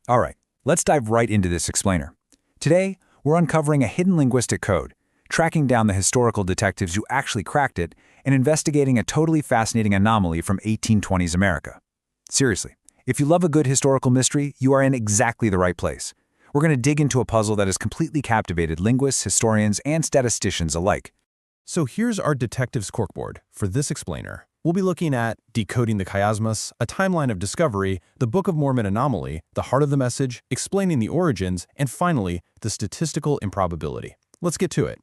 All right, let's dive right into this explainer. Today, we're uncovering a hidden linguistic code, tracking down the historical detectives who actually cracked it, and investigating a totally fascinating anomaly from 1820s America. Seriously, if you love a good historical mystery, you are in exactly the right place. We're going to dig into a puzzle that has completely captivated linguists, historians, and statisticians alike. So here's our detective's corkboard for this explainer. We'll be looking at decoding the Chiasmus, a timeline of discovery, the Book of Mormon anomaly, the heart of the message, explaining the origins, and finally, the statistical improbability. Let's get to it.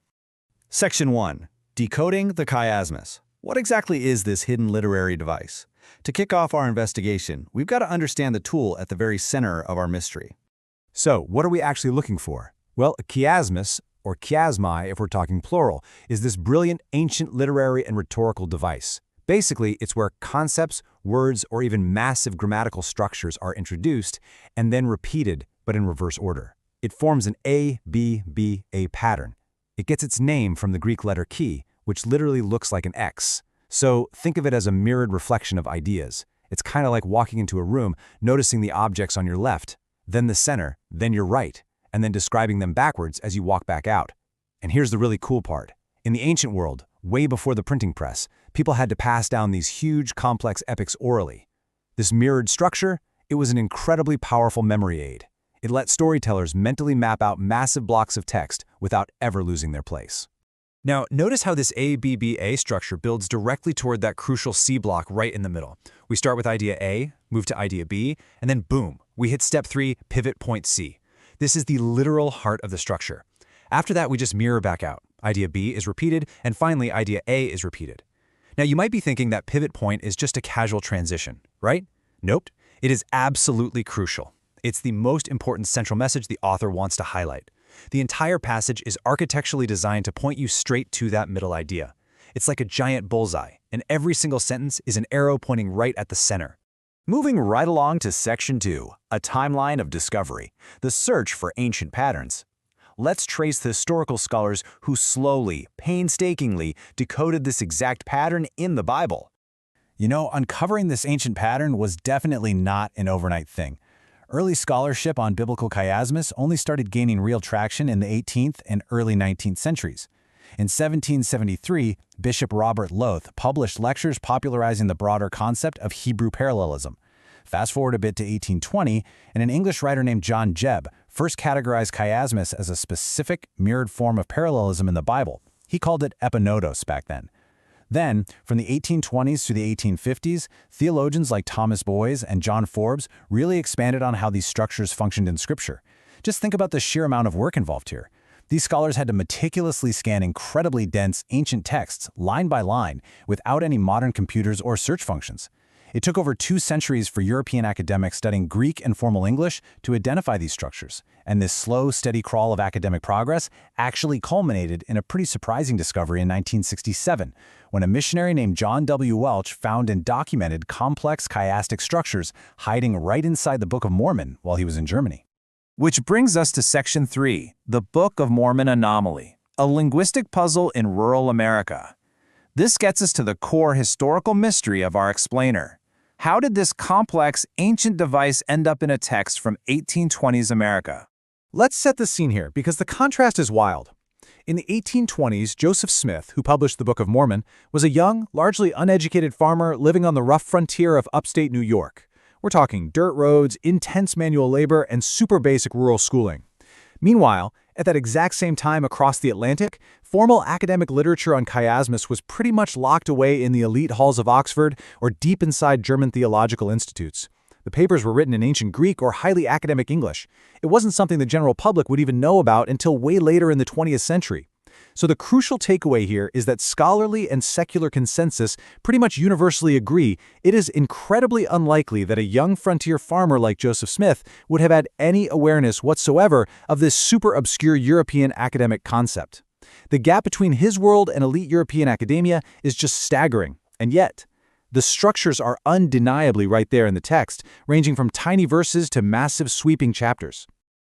Section 1. Decoding the Chiasmus. What exactly is this hidden literary device? To kick off our investigation, we've got to understand the tool at the very center of our mystery. So, what are we actually looking for? Well, a chiasmus, or chiasmi if we're talking plural, is this brilliant ancient literary and rhetorical device. Basically, it's where concepts, words, or even massive grammatical structures are introduced and then repeated, but in reverse order. It forms an A-B-B-A pattern. It gets its name from the Greek letter chi, which literally looks like an X. So think of it as a mirrored reflection of ideas. It's kind of like walking into a room, noticing the objects on your left, then the center, then your right, and then describing them backwards as you walk back out. And here's the really cool part. In the ancient world, way before the printing press, people had to pass down these huge, complex epics orally. This mirrored structure, it was an incredibly powerful memory aid. It let storytellers mentally map out massive blocks of text without ever losing their place. Now, notice how this ABBA structure builds directly toward that crucial C block right in the middle. We start with idea A, move to idea B, and then boom, we hit step 3, pivot point C. This is the literal heart of the structure. After that, we just mirror back out. Idea B is repeated, and finally, idea A is repeated. Now, you might be thinking that pivot point is just a casual transition, right? Nope, it is absolutely crucial. It's the most important central message the author wants to highlight. The entire passage is architecturally designed to point you straight to that middle idea. It's like a giant bullseye, and every single sentence is an arrow pointing right at the center. Moving right along to Section 2, a timeline of discovery, the search for ancient patterns. Let's trace the historical scholars who slowly, painstakingly decoded this exact pattern in the Bible. You know, uncovering this ancient pattern was definitely not an overnight thing. Early scholarship on biblical chiasmus only started gaining real traction in the 18th and early 19th centuries. In 1773, Bishop Robert Loth published lectures popularizing the broader concept of Hebrew parallelism. Fast forward a bit to 1820, and an English writer named John Jebb first categorized chiasmus as a specific, mirrored form of parallelism in the Bible. He called it epinodos back then. Then, from the 1820s to the 1850s, theologians like Thomas Boyes and John Forbes really expanded on how these structures functioned in Scripture. Just think about the sheer amount of work involved here. These scholars had to meticulously scan incredibly dense, ancient texts, line by line, without any modern computers or search functions. It took over 2 centuries for European academics studying Greek and formal English to identify these structures, and this slow, steady crawl of academic progress actually culminated in a pretty surprising discovery in 1967, when a missionary named John W. Welch found and documented complex chiastic structures hiding right inside the Book of Mormon while he was in Germany. Which brings us to Section 3, the Book of Mormon anomaly, a linguistic puzzle in rural America. This gets us to the core historical mystery of our explainer. How did this complex, ancient device end up in a text from 1820s America? Let's set the scene here because the contrast is wild. In the 1820s, Joseph Smith, who published the Book of Mormon, was a young, largely uneducated farmer living on the rough frontier of upstate New York. We're talking dirt roads, intense manual labor, and super basic rural schooling. Meanwhile, at that exact same time across the Atlantic, formal academic literature on chiasmus was pretty much locked away in the elite halls of Oxford or deep inside German theological institutes. The papers were written in ancient Greek or highly academic English. It wasn't something the general public would even know about until way later in the 20th century. So the crucial takeaway here is that scholarly and secular consensus pretty much universally agree it is incredibly unlikely that a young frontier farmer like Joseph Smith would have had any awareness whatsoever of this super obscure European academic concept. The gap between his world and elite European academia is just staggering, and yet, the structures are undeniably right there in the text, ranging from tiny verses to massive sweeping chapters.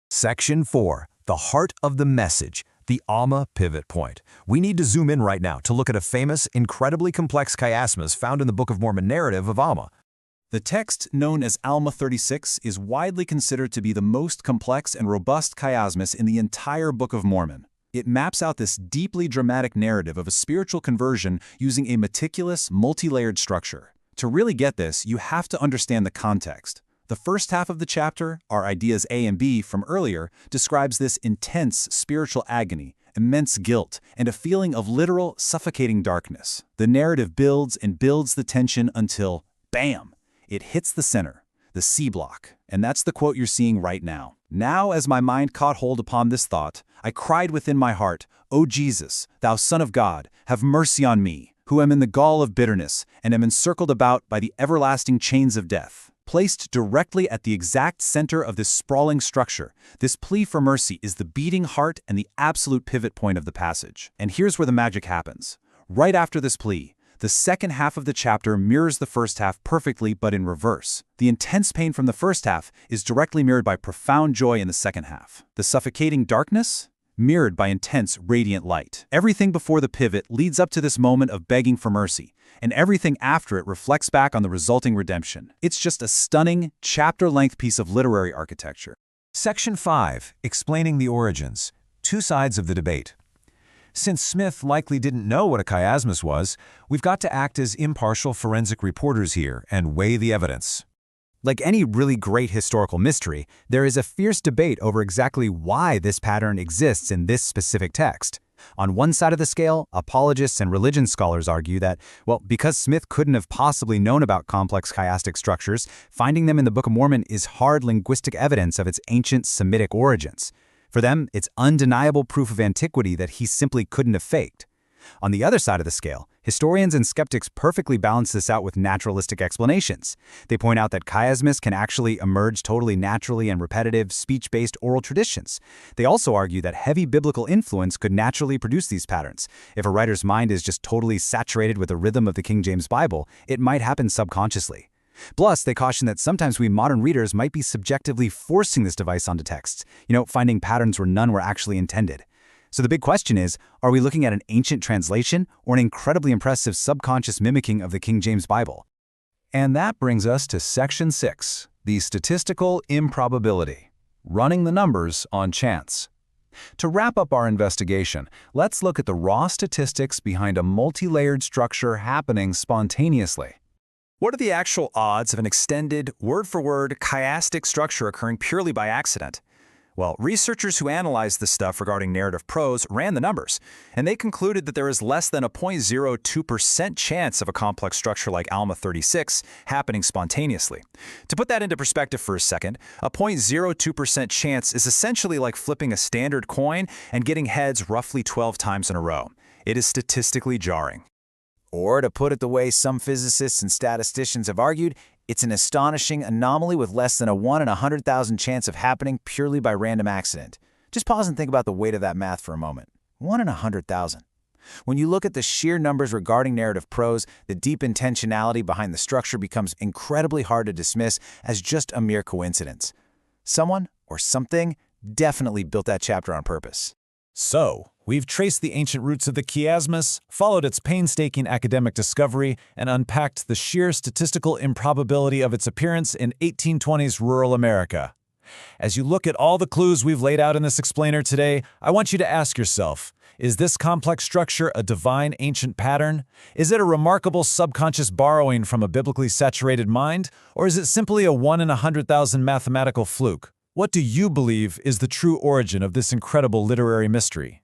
Section 4, the heart of the message, the Alma pivot point. We need to zoom in right now to look at a famous, incredibly complex chiasmus found in the Book of Mormon narrative of Alma. The text, known as Alma 36, is widely considered to be the most complex and robust chiasmus in the entire Book of Mormon. It maps out this deeply dramatic narrative of a spiritual conversion using a meticulous, multi-layered structure. To really get this, you have to understand the context. The first half of the chapter, our ideas A and B from earlier, describes this intense spiritual agony, immense guilt, and a feeling of literal, suffocating darkness. The narrative builds and builds the tension until, bam, it hits the center, the C block. And that's the quote you're seeing right now. Now, as my mind caught hold upon this thought, I cried within my heart, O Jesus, thou Son of God, have mercy on me, who am in the gall of bitterness, and am encircled about by the everlasting chains of death. Placed directly at the exact center of this sprawling structure, this plea for mercy is the beating heart and the absolute pivot point of the passage. And here's where the magic happens. Right after this plea, the second half of the chapter mirrors the first half perfectly, but in reverse. The intense pain from the first half is directly mirrored by profound joy in the second half. The suffocating darkness? Mirrored by intense, radiant light. Everything before the pivot leads up to this moment of begging for mercy, and everything after it reflects back on the resulting redemption. It's just a stunning, chapter-length piece of literary architecture. Section 5, Explaining the Origins. Two sides of the debate. Since Smith likely didn't know what a chiasmus was, we've got to act as impartial forensic reporters here and weigh the evidence. Like any really great historical mystery, there is a fierce debate over exactly why this pattern exists in this specific text. On one side of the scale, apologists and religion scholars argue that, well, because Smith couldn't have possibly known about complex chiastic structures, finding them in the Book of Mormon is hard linguistic evidence of its ancient Semitic origins. For them, it's undeniable proof of antiquity that he simply couldn't have faked. On the other side of the scale, historians and skeptics perfectly balance this out with naturalistic explanations. They point out that chiasmus can actually emerge totally naturally in repetitive, speech-based oral traditions. They also argue that heavy biblical influence could naturally produce these patterns. If a writer's mind is just totally saturated with the rhythm of the King James Bible, it might happen subconsciously. Plus, they caution that sometimes we modern readers might be subjectively forcing this device onto texts, finding patterns where none were actually intended. So the big question is, are we looking at an ancient translation or an incredibly impressive subconscious mimicking of the King James Bible? And that brings us to Section 6, the statistical improbability, running the numbers on chance. To wrap up our investigation, let's look at the raw statistics behind a multi-layered structure happening spontaneously. What are the actual odds of an extended, word-for-word, chiastic structure occurring purely by accident? Well, researchers who analyzed the stuff regarding narrative prose ran the numbers, and they concluded that there is less than a 0.02% chance of a complex structure like Alma 36 happening spontaneously. To put that into perspective for a second, a 0.02% chance is essentially like flipping a standard coin and getting heads roughly 12 times in a row. It is statistically jarring. Or, to put it the way some physicists and statisticians have argued, it's an astonishing anomaly with less than a 1 in 100,000 chance of happening purely by random accident. Just pause and think about the weight of that math for a moment. 1 in 100,000. When you look at the sheer numbers regarding narrative prose, the deep intentionality behind the structure becomes incredibly hard to dismiss as just a mere coincidence. Someone, or something, definitely built that chapter on purpose. So, we've traced the ancient roots of the chiasmus, followed its painstaking academic discovery, and unpacked the sheer statistical improbability of its appearance in 1820s rural America. As you look at all the clues we've laid out in this explainer today, I want you to ask yourself, is this complex structure a divine ancient pattern? Is it a remarkable subconscious borrowing from a biblically saturated mind? Or is it simply a 1 in 100,000 mathematical fluke? What do you believe is the true origin of this incredible literary mystery?